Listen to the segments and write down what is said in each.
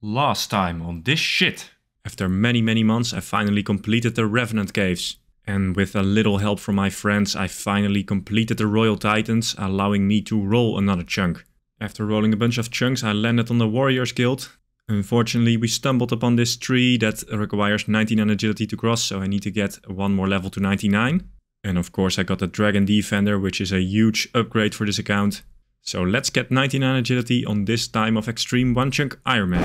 Last time on this shit. After many months I finally completed the Revenant Caves. And with a little help from my friends I finally completed the Royal Titans, allowing me to roll another chunk. After rolling a bunch of chunks I landed on the Warriors Guild. Unfortunately we stumbled upon this tree that requires 99 agility to cross, so I need to get one more level to 99. And of course I got the Dragon Defender, which is a huge upgrade for this account. So let's get 99 agility on this time of Xtreme Onechunk Ironman.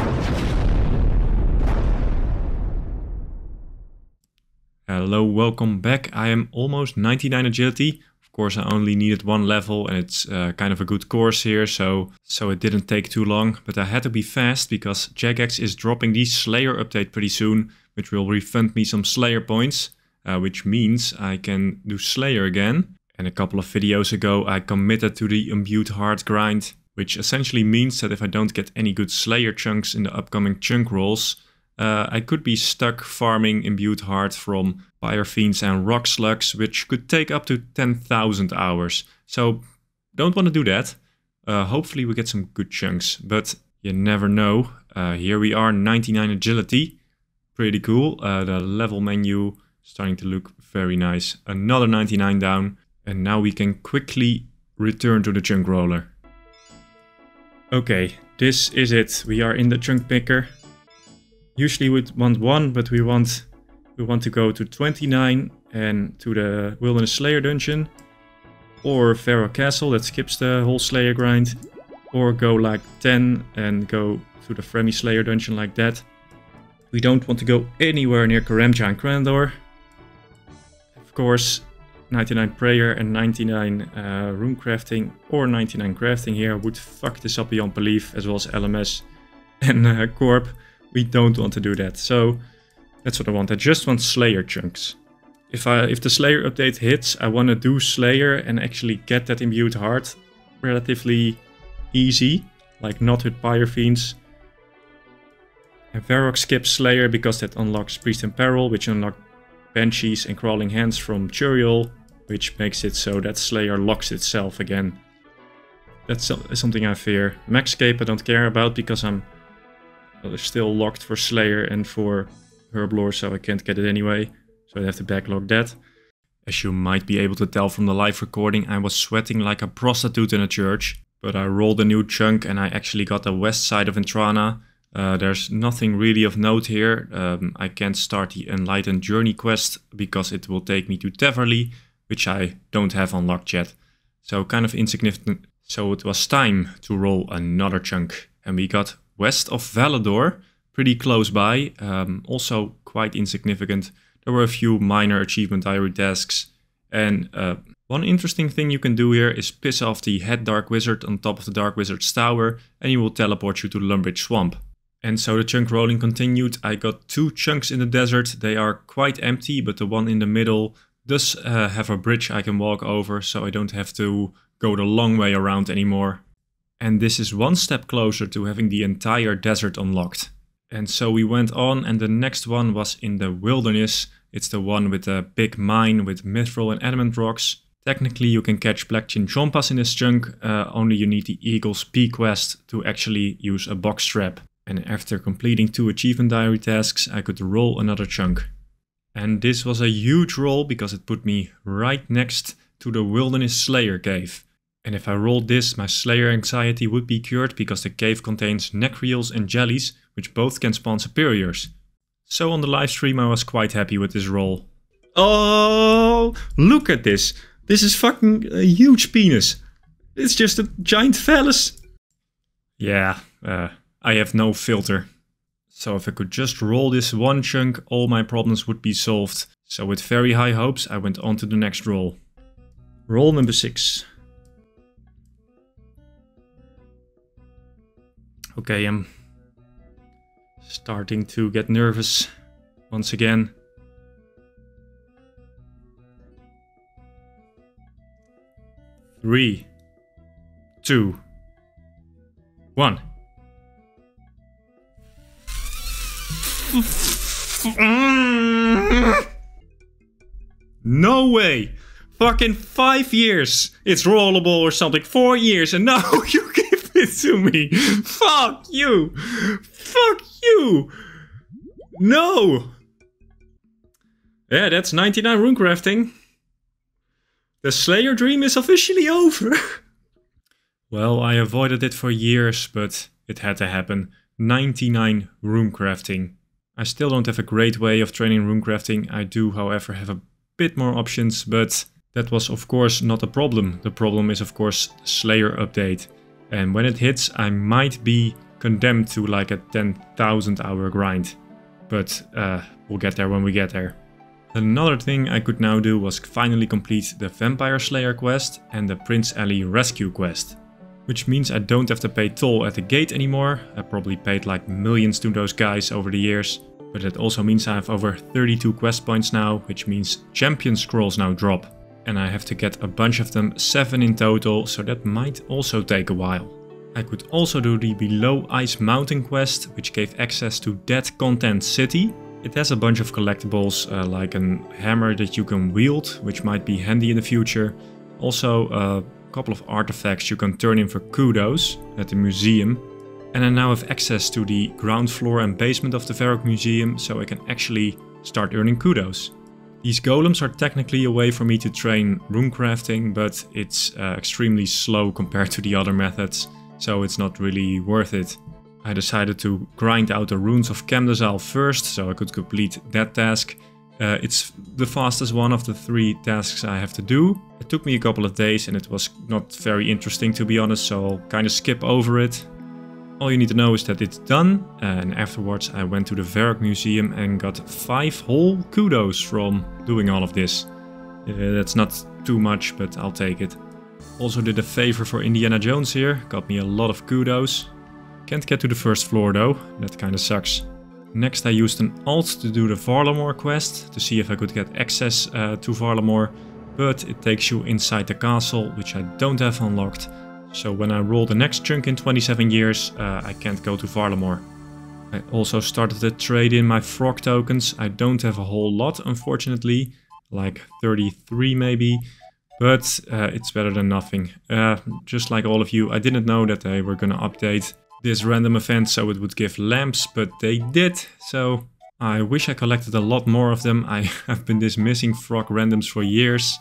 Hello, welcome back. I am almost 99 agility. Of course I only needed one level and it's kind of a good course here, so it didn't take too long. But I had to be fast because Jagex is dropping the Slayer update pretty soon, which will refund me some Slayer points, which means I can do Slayer again. And a couple of videos ago I committed to the imbued heart grind, which essentially means that if I don't get any good Slayer chunks in the upcoming chunk rolls, I could be stuck farming imbued heart from Fire Fiends and Rock Slugs, which could take up to 10,000 hours. So don't want to do that. Hopefully we get some good chunks, but you never know. Here we are, 99 agility. Pretty cool. The level menu starting to look very nice. Another 99 down. And now we can quickly return to the chunk roller. Okay, this is it. We are in the chunk picker. Usually we'd want 1, but we want to go to 29 and to the Wilderness Slayer dungeon. Or Pharaoh Castle, that skips the whole Slayer grind. Or go like 10 and go to the Fremi Slayer dungeon like that. We don't want to go anywhere near Karamja and Crandor. Of course, 99 prayer and 99 rune crafting or 99 crafting here would fuck this up beyond belief, as well as LMS and Corp. We don't want to do that, so that's what I want. I just want Slayer chunks. If the Slayer update hits, I want to do Slayer and actually get that imbued heart relatively easy, like not with Fire Fiends. And Varrock skips Slayer because that unlocks Priest in Peril, which unlocks Banshees and Crawling Hands from Churiel, which makes it so that Slayer locks itself again. That's something I fear. Maxcape I don't care about because I'm still locked for Slayer and for Herblore, so I can't get it anyway. So I have to backlog that. As you might be able to tell from the live recording, I was sweating like a prostitute in a church. But I rolled a new chunk and I actually got the west side of Entrana. There's nothing really of note here. I can't start the Enlightened Journey quest because it will take me to Teverly, which I don't have unlocked yet. So kind of insignificant. So it was time to roll another chunk. And we got west of Valador, pretty close by. Also quite insignificant. There were a few minor achievement diary tasks. And one interesting thing you can do here is piss off the head Dark Wizard on top of the Dark Wizard's tower. And he will teleport you to the Lumbridge Swamp. And so the chunk rolling continued. I got 2 chunks in the desert. They are quite empty, but the one in the middle does have a bridge I can walk over, so I don't have to go the long way around anymore. And this is one step closer to having the entire desert unlocked. And so we went on, and the next one was in the wilderness. It's the one with the big mine with mithril and adamant rocks. Technically you can catch black chinchompas in this chunk, only you need the Eagle's P quest to actually use a box trap. And after completing 2 achievement diary tasks I could roll another chunk. And this was a huge roll because it put me right next to the Wilderness Slayer cave. And if I rolled this, my Slayer anxiety would be cured because the cave contains necreals and jellies, which both can spawn superiors. So on the live stream I was quite happy with this roll. Oh, look at this. This is fucking a huge penis. It's just a giant phallus. Yeah, I have no filter. So if I could just roll this one chunk, all my problems would be solved. So with very high hopes, I went on to the next roll. Roll number 6. Okay, I'm starting to get nervous once again. Three, 2, 1. No way! Fucking 5 years! It's rollable or something. 4 years and now you give it to me! Fuck you! Fuck do? No! Yeah, that's 99 runecrafting. The Slayer dream is officially over. Well, I avoided it for years, but it had to happen. 99 runecrafting. I still don't have a great way of training runecrafting. I do, however, have a bit more options, but that was of course not a problem. The problem is of course Slayer update. And when it hits, I might be condemned to like a 10,000 hour grind. But we'll get there when we get there. Another thing I could now do was finally complete the Vampire Slayer quest and the Prince Ali rescue quest. Which means I don't have to pay toll at the gate anymore. I probably paid like millions to those guys over the years. But it also means I have over 32 quest points now, which means champion scrolls now drop. And I have to get a bunch of them, 7 in total, so that might also take a while. I could also do the Below Ice Mountain quest, which gave access to Dead Content City. It has a bunch of collectibles, like a hammer that you can wield, which might be handy in the future. Also a couple of artifacts you can turn in for kudos at the museum. And I now have access to the ground floor and basement of the Varrock Museum, so I can actually start earning kudos. These golems are technically a way for me to train runecrafting, but it's extremely slow compared to the other methods, so it's not really worth it. I decided to grind out the runes of Camdesal first, so I could complete that task. It's the fastest one of the 3 tasks I have to do. It took me a couple of days and it was not very interesting, to be honest, so I'll kind of skip over it. All you need to know is that it's done, and afterwards I went to the Varrock Museum and got 5 whole kudos from doing all of this. That's not too much, but I'll take it. Also did a favor for Indiana Jones here, got me a lot of kudos. Can't get to the first floor though, that kinda sucks. Next I used an alt to do the Varlamore quest, to see if I could get access to Varlamore, but it takes you inside the castle, which I don't have unlocked. So when I roll the next chunk in 27 years, I can't go to Varlamore. I also started to trade in my frog tokens. I don't have a whole lot, unfortunately, like 33 maybe, but it's better than nothing. Just like all of you, I didn't know that they were gonna update this random event so it would give lamps, but they did. So I wish I collected a lot more of them. I have been dismissing frog randoms for years.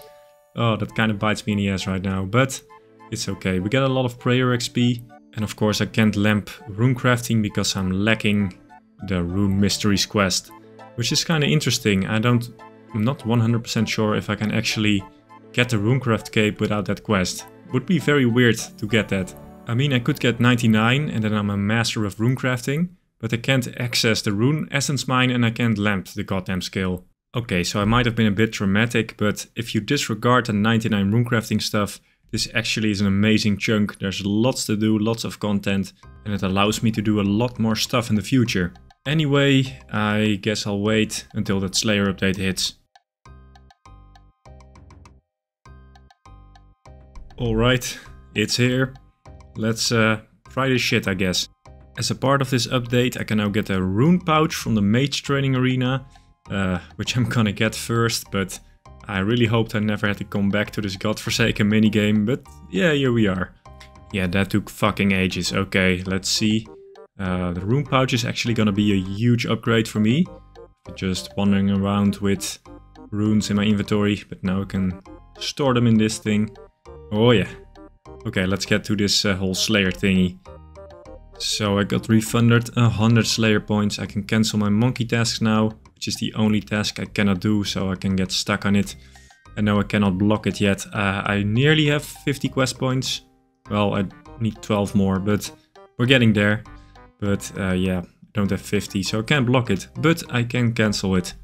Oh, that kind of bites me in the ass right now, but it's okay. We get a lot of prayer XP. And of course I can't lamp runecrafting because I'm lacking the Rune Mysteries quest. Which is kind of interesting. I'm not 100% sure if I can actually get the runecraft cape without that quest. Would be very weird to get that. I mean, I could get 99 and then I'm a master of runecrafting. But I can't access the Rune Essence Mine and I can't lamp the goddamn skill. Okay, so I might have been a bit dramatic, but if you disregard the 99 runecrafting stuff, this actually is an amazing chunk. There's lots to do, lots of content, and it allows me to do a lot more stuff in the future. Anyway, I guess I'll wait until that Slayer update hits. Alright, it's here. Let's try this shit, I guess. As a part of this update, I can now get a rune pouch from the mage training arena, which I'm gonna get first, but I really hoped I never had to come back to this godforsaken minigame, but yeah, here we are. Yeah, that took fucking ages. Okay, let's see. The rune pouch is actually gonna be a huge upgrade for me. Just wandering around with runes in my inventory, but now I can store them in this thing. Oh yeah. Okay, let's get to this whole Slayer thingy. So I got refunded 100 Slayer points. I can cancel my monkey tasks now, which is the only task I cannot do, so I can get stuck on it. And no, I cannot block it yet. I nearly have 50 quest points. Well, I need 12 more, but we're getting there. But yeah, I don't have 50, so I can't block it, but I can cancel it.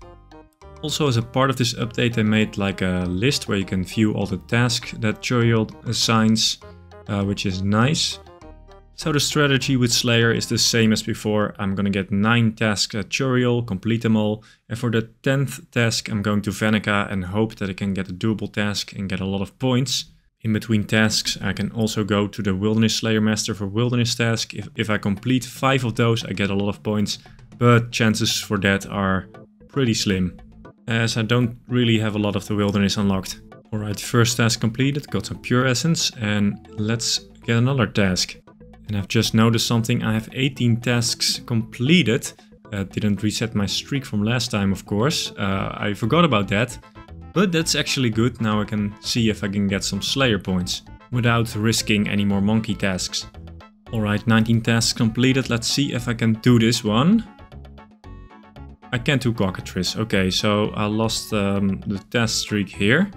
Also, as a part of this update, I made like a list where you can view all the tasks that Turiel assigns, which is nice. So the strategy with Slayer is the same as before. I'm gonna get 9 tasks at Turiel, complete them all. And for the 10th task I'm going to Vanica and hope that I can get a doable task and get a lot of points. In between tasks I can also go to the Wilderness Slayer Master for Wilderness task. If I complete 5 of those I get a lot of points, but chances for that are pretty slim, as I don't really have a lot of the Wilderness unlocked. Alright, first task completed, got some Pure Essence, and let's get another task. And I've just noticed something, I have 18 tasks completed, Didn't reset my streak from last time, of course. I forgot about that. But that's actually good. Now I can see if I can get some Slayer points without risking any more monkey tasks. Alright, 19 tasks completed. Let's see if I can do this one. I can't do cockatrice. Okay, so I lost the task streak here.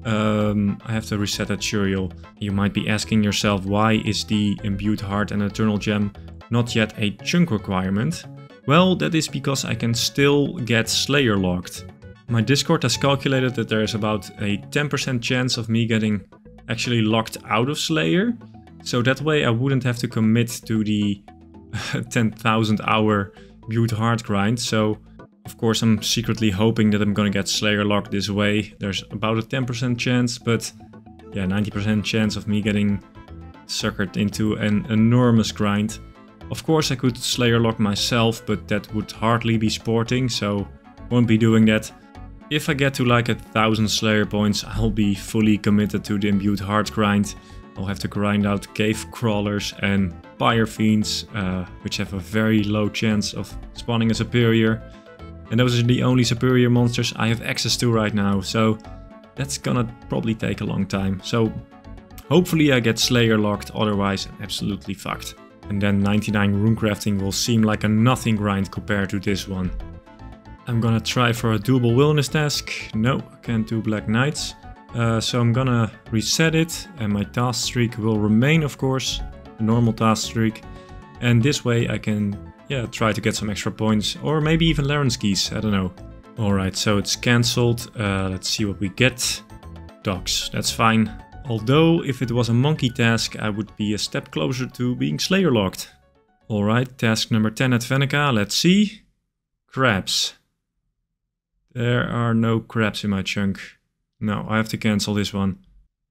I have to reset that tutorial. You might be asking yourself, why is the imbued heart and eternal gem not yet a chunk requirement? Well, that is because I can still get Slayer locked. My Discord has calculated that there is about a 10% chance of me getting actually locked out of Slayer. So that way I wouldn't have to commit to the 10,000 hour imbued heart grind. So of course I'm secretly hoping that I'm gonna get Slayer locked this way. There's about a 10% chance, but yeah, 90% chance of me getting suckered into an enormous grind. Of course I could Slayer lock myself, but that would hardly be sporting, so won't be doing that. If I get to like 1,000 Slayer points, I'll be fully committed to the imbued heart grind. I'll have to grind out cave crawlers and fire fiends, which have a very low chance of spawning a superior. And those are the only superior monsters I have access to right now, so that's gonna probably take a long time. So hopefully I get Slayer locked, otherwise I'm absolutely fucked. And then 99 rune crafting will seem like a nothing grind compared to this one. I'm gonna try for a doable wilderness task. No, can't do Black Knights. So I'm gonna reset it, and my task streak will remain, of course, a normal task streak. And this way I can, yeah, try to get some extra points, or maybe even Laren's keys, I don't know. Alright, so it's cancelled. Let's see what we get. Dogs, that's fine. Although, if it was a monkey task, I would be a step closer to being Slayer locked. Alright, task number 10 at Venica, let's see. Crabs. There are no crabs in my chunk. No, I have to cancel this one.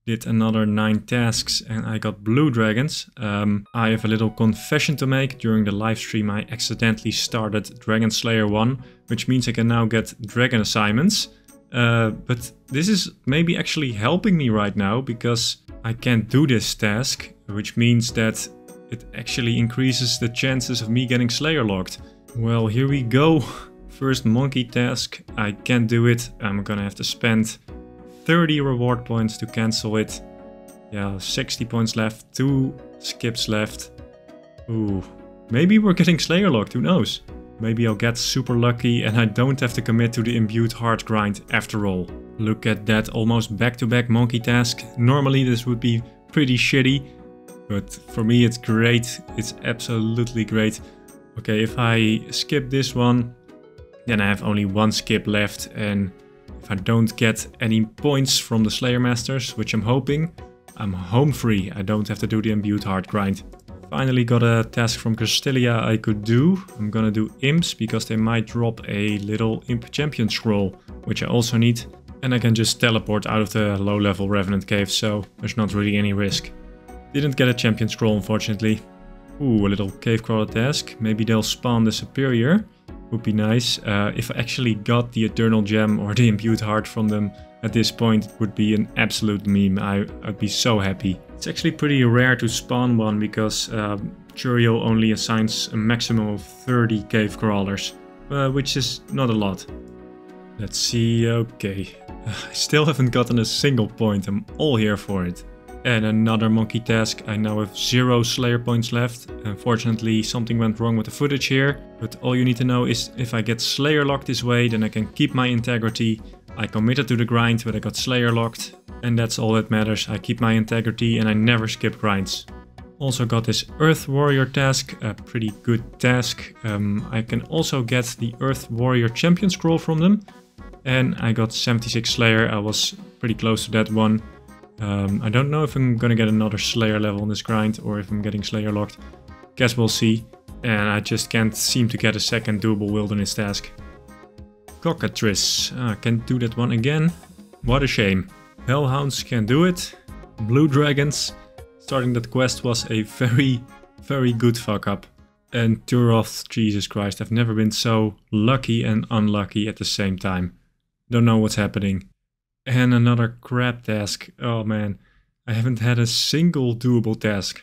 Did another 9 tasks and I got blue dragons. I have a little confession to make. During the live stream I accidentally started Dragon Slayer 1, which means I can now get dragon assignments. But this is maybe actually helping me right now, because I can't do this task, which means that it actually increases the chances of me getting Slayer locked. Well, here we go. First monkey task. I can't do it. I'm gonna have to spend 30 reward points to cancel it. Yeah, 60 points left, 2 skips left. Ooh, maybe we're getting Slayer locked, who knows? Maybe I'll get super lucky and I don't have to commit to the imbued heart grind after all. Look at that, almost back-to-back monkey task. Normally this would be pretty shitty, but for me it's great. It's absolutely great. Okay, if I skip this one, then I have only 1 skip left, and if I don't get any points from the Slayer Masters, which I'm hoping, I'm home free. I don't have to do the imbued heart grind. Finally got a task from Castilia I could do. I'm gonna do imps, because they might drop a little imp champion scroll, which I also need. And I can just teleport out of the low level Revenant cave, so there's not really any risk. Didn't get a champion scroll, unfortunately. Ooh, a little cave crawler task. Maybe they'll spawn the superior. Would be nice. If I actually got the eternal gem or the imbued heart from them at this point, it would be an absolute meme. I'd be so happy. It's actually pretty rare to spawn one, because Churio only assigns a maximum of 30 cave crawlers, which is not a lot. Let's see, okay. I still haven't gotten a single point. I'm all here for it. And another monkey task. I now have 0 Slayer points left. Unfortunately, something went wrong with the footage here. But all you need to know is, if I get Slayer locked this way, then I can keep my integrity. I committed to the grind, but I got Slayer locked. And that's all that matters. I keep my integrity and I never skip grinds. Also got this Earth Warrior task, a pretty good task. I can also get the Earth Warrior champion scroll from them. And I got 76 Slayer. I was pretty close to that one. I don't know if I'm gonna get another Slayer level on this grind, or if I'm getting Slayer locked. Guess we'll see. And I just can't seem to get a second doable wilderness task. Cockatrice. Can't do that one again. What a shame. Hellhounds can do it. Blue dragons. Starting that quest was a very, very good fuck up. And Turoth, Jesus Christ, I've never been so lucky and unlucky at the same time. Don't know what's happening. And another crab task. Oh man, I haven't had a single doable task.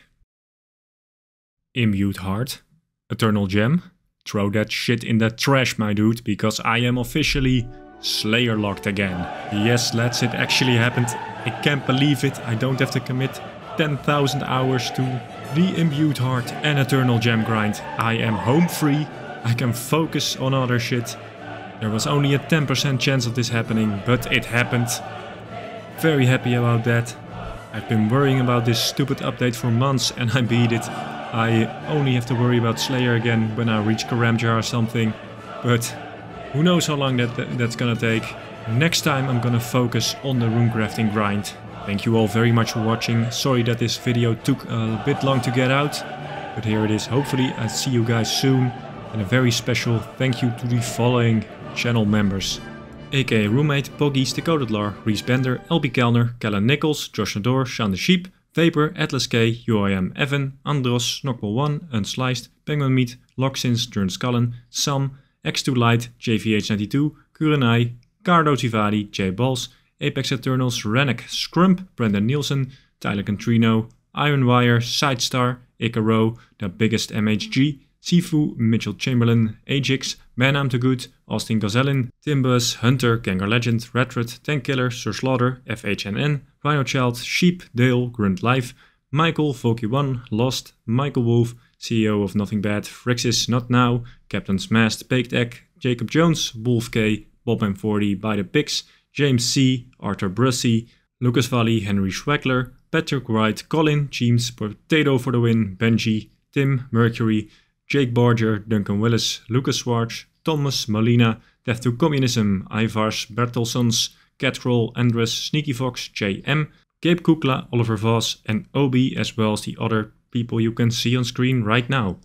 Imbued heart. Eternal gem. Throw that shit in the trash, my dude, because I am officially Slayer locked again. Yes, lads, it actually happened. I can't believe it. I don't have to commit 10,000 hours to the imbued heart and eternal gem grind. I am home free. I can focus on other shit. There was only a 10% chance of this happening, but it happened. Very happy about that. I've been worrying about this stupid update for months and I beat it. I only have to worry about Slayer again when I reach Karamja or something. But who knows how long that's gonna take. Next time I'm gonna focus on the runecrafting grind. Thank you all very much for watching. Sorry that this video took a bit long to get out. But here it is. Hopefully I see you guys soon. And a very special thank you to the following channel members. aka Roommate, Poggies, Decodedlar, Reese Bender, LB Kellner, Kellen Nichols, Josh Nador, Sean the Sheep, Vapor, Atlas K, UIM Evan, Andros, Knockball1, Unsliced, Penguin Meat, Locksins, Jern Scullen, Sam, X2 Light, JVH92, Kurenai, Cardo Tivadi, J Balls, Apex Eternals, Rennek, Scrump, Brendan Nielsen, Tyler Cantrino, Ironwire, Sidestar, Icaro, The Biggest MHG, Sifu, Mitchell Chamberlain, Ajax, Man I'm Too Good, Austin Gazellin, Timbus, Hunter, Ganger Legend, Redred, Tank Killer, Sir Slaughter, FHNN, Rhino Child, Sheep, Dale, Grunt Life, Michael, Volky1, Lost, Michael Wolf, CEO of Nothing Bad, Frixis Not Now, Captain Smashed, Baked Egg, Jacob Jones, Wolf K, Bob M40, By the Pigs, James C, Arthur Brussy, Lucas Valley, Henry Schweckler, Patrick Wright, Colin, James, Potato for the Win, Benji, Tim, Mercury, Jake Barger, Duncan Willis, Lucas Swartz, Thomas, Molina, Death to Communism, Ivars, Bertelsons, Catroll, Andres, Sneaky Fox, JM, Gabe Kukla, Oliver Voss and Obi, as well as the other people you can see on screen right now.